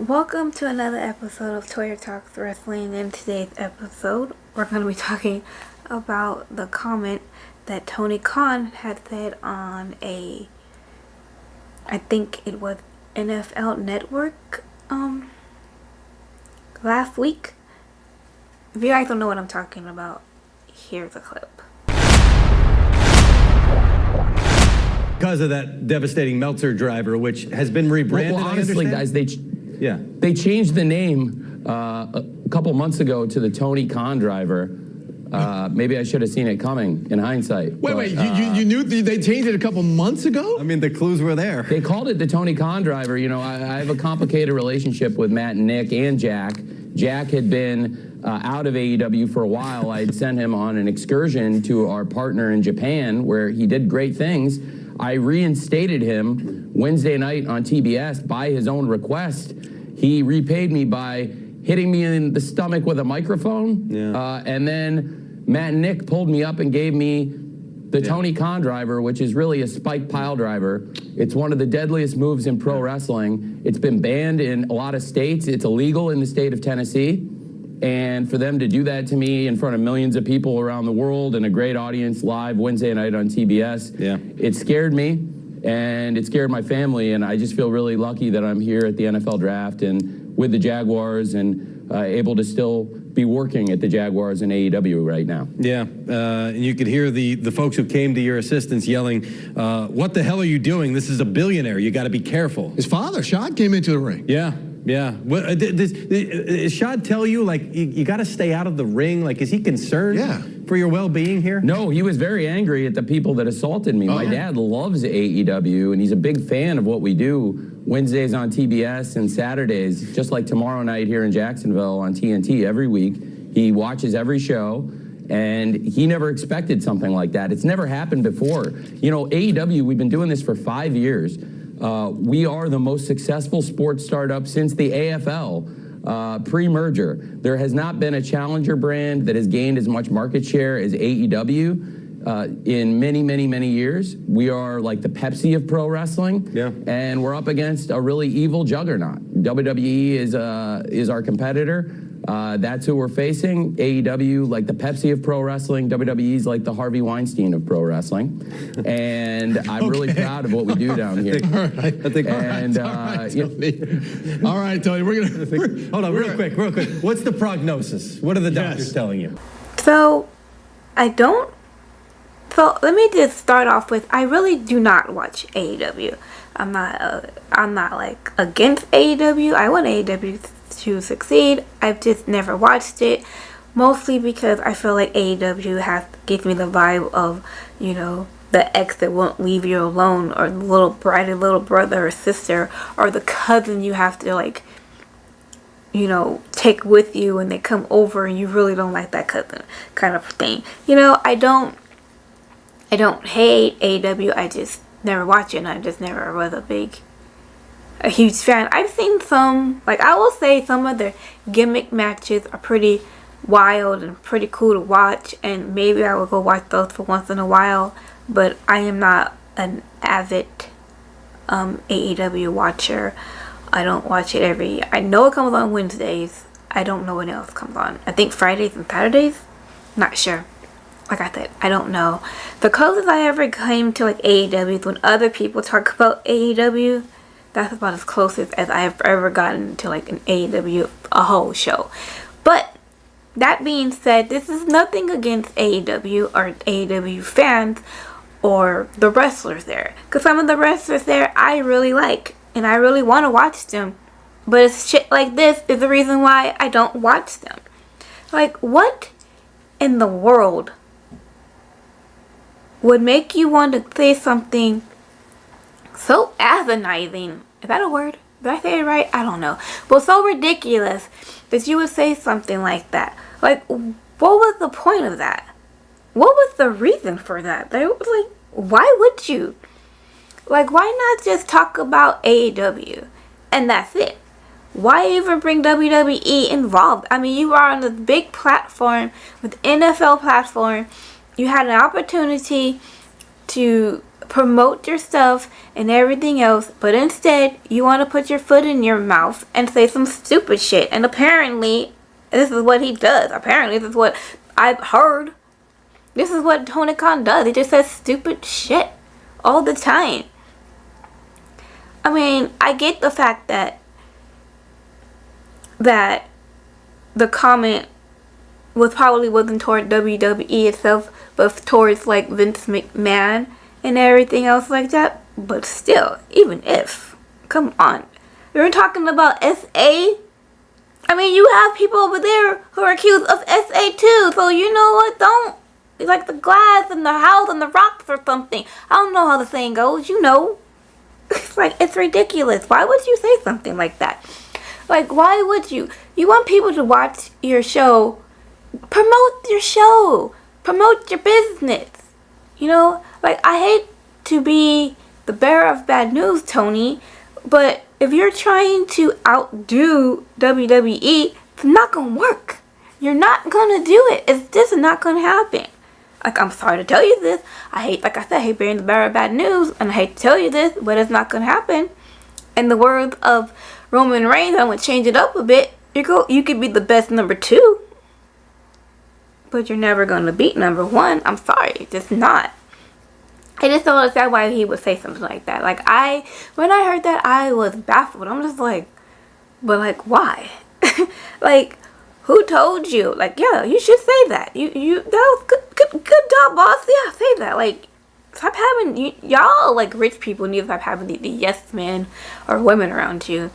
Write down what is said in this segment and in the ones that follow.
Welcome to another episode of Toya Talks Wrestling. In today's episode, we're going to be talking about the comment that Tony Khan had said on I think it was NFL Network, last week. If you guys don't know what I'm talking about, here's a clip. Because of that devastating Meltzer driver, which has been rebranded. Well, honestly, guys, they changed the name a couple months ago to the Tony Khan driver. Maybe I should have seen it coming in hindsight. Wait, you knew they changed it a couple months ago? I mean, the clues were there. They called it the Tony Khan driver. You know, I have a complicated relationship with Matt and Nick and Jack. Jack had been out of AEW for a while. I'd sent him on an excursion to our partner in Japan where he did great things. I reinstated him Wednesday night on TBS by his own request. He repaid me by hitting me in the stomach with a microphone. Yeah. And then Matt and Nick pulled me up and gave me the Tony Khan driver, which is really a spike pile driver. It's one of the deadliest moves in pro wrestling. It's been banned in a lot of states. It's illegal in the state of Tennessee. And for them to do that to me in front of millions of people around the world and a great audience live Wednesday night on TBS, it scared me and it scared my family. And I just feel really lucky that I'm here at the NFL draft and with the Jaguars and able to still be working at the Jaguars and AEW right now. Yeah, and you could hear the folks who came to your assistance yelling, what the hell are you doing? This is a billionaire. You got to be careful. His father, Shad, came into the ring. Yeah. What, does Shad tell you, like, you got to stay out of the ring? Like, is he concerned for your well-being here? No, he was very angry at the people that assaulted me. My dad loves AEW, and he's a big fan of what we do Wednesdays on TBS and Saturdays, just like tomorrow night here in Jacksonville on TNT every week. He watches every show, and he never expected something like that. It's never happened before. You know, AEW, we've been doing this for 5 years. We are the most successful sports startup since the AFL pre-merger. There has not been a challenger brand that has gained as much market share as AEW in many, many, many years. We are like the Pepsi of pro wrestling, and we're up against a really evil juggernaut. WWE is our competitor. That's who we're facing. AEW, like the Pepsi of pro wrestling. WWE's like the Harvey Weinstein of pro wrestling. And I'm really proud of what we do down here. All right, Tony, we're going to... Hold on, real quick. What's the prognosis? What are the doctors telling you? So let me just start off with, I really do not watch AEW. I'm not like against AEW. I want AEW to succeed. I've just never watched it, mostly because I feel like AEW gives me the vibe of, you know, the ex that won't leave you alone, or the little brother or sister, or the cousin you have to, like, you know, take with you when they come over and you really don't like that cousin, kind of thing. You know, I don't hate AEW. I just never watch it, and I just never was a huge fan. I've seen some, like, I will say some of the gimmick matches are pretty wild and pretty cool to watch, and maybe I will go watch those for once in a while, but I am not an avid AEW watcher. I don't watch it I know it comes on Wednesdays. I don't know when else comes on. I think Fridays and Saturdays? Not sure. Like I said, I don't know. The closest I ever came to like AEW is when other people talk about AEW. That's about as closest as I've ever gotten to like an AEW, a whole show. But that being said, this is nothing against AEW or AEW fans or the wrestlers there. Because some of the wrestlers there I really like and I really want to watch them. But it's shit like this is the reason why I don't watch them. Like, what in the world would make you want to say something so agonizing? Is that a word? Did I say it right? I don't know. But so ridiculous that you would say something like that. Like, what was the point of that? What was the reason for that? They was like, why would you? Like, why not just talk about AEW? And that's it. Why even bring WWE involved? I mean, you are on this big platform with NFL platform. You had an opportunity to promote your stuff and everything else, but instead you want to put your foot in your mouth and say some stupid shit. And apparently, this is what he does. Apparently, this is what I've heard. This is what Tony Khan does. He just says stupid shit all the time. I mean, I get the fact that the comment wasn't toward WWE itself, but towards like Vince McMahon and everything else like that. But still, even if, come on, you're talking about SA. I mean, you have people over there who are accused of SA too. So you know what? Don't, like the glass and the house and the rocks or something. I don't know how the saying goes. You know, it's like, it's ridiculous. Why would you say something like that? Like, why would you? You want people to watch your show. Promote your show. Promote your business. You know, like, I hate to be the bearer of bad news, Tony, but if you're trying to outdo WWE, it's not gonna work. You're not gonna do it. It's just not gonna happen. Like, I'm sorry to tell you this. Like I said, I hate being the bearer of bad news, and I hate to tell you this, but it's not gonna happen. In the words of Roman Reigns, I'm gonna change it up a bit. You could be the best number 2, but you're never gonna beat number 1. I'm sorry, just not. I just don't understand why he would say something like that. Like, when I heard that, I was baffled. I'm just like, but like, why? Like, who told you? Like, yeah, you should say that. That was good job, boss. Yeah, say that. Like, stop having, y'all, like, rich people need to stop having the yes men or women around you,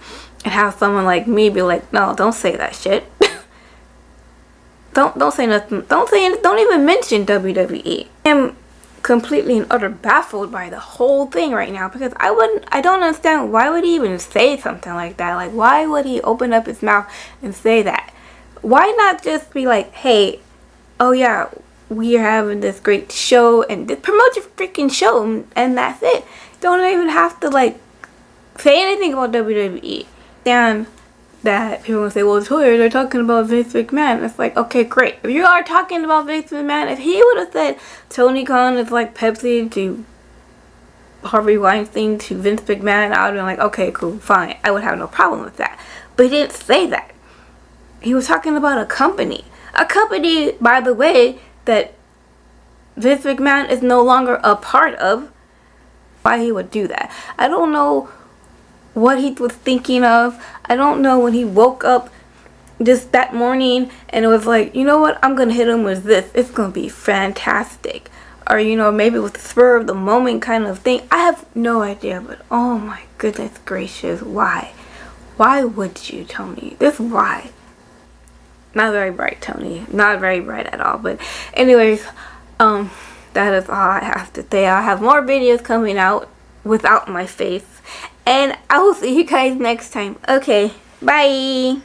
and have someone like me be like, no, don't say that shit. Don't say nothing. Don't even mention WWE. I'm completely and utter baffled by the whole thing right now, because I don't understand, why would he even say something like that? Like, why would he open up his mouth and say that? Why not just be like, hey, oh yeah, we are having this great show, and just promote your freaking show, and that's it. Don't even have to like say anything about WWE. Then that people will say, well, Twitter, they're talking about Vince McMahon. It's like, okay, great. If you are talking about Vince McMahon, if he would have said Tony Khan is like Pepsi to Harvey Weinstein to Vince McMahon, I would have been like, okay, cool, fine. I would have no problem with that. But he didn't say that. He was talking about a company. A company, by the way, that Vince McMahon is no longer a part of. Why he would do that? I don't know what he was thinking of. I don't know when he woke up just that morning and it was like, you know what, I'm gonna hit him with this. It's gonna be fantastic. Or, you know, maybe with the spur of the moment kind of thing. I have no idea, but oh my goodness gracious, why? Why would you, Tony? This why? Not very bright, Tony. Not very bright at all. But anyways, that is all I have to say. I'll have more videos coming out without my face. And I will see you guys next time. Okay, bye.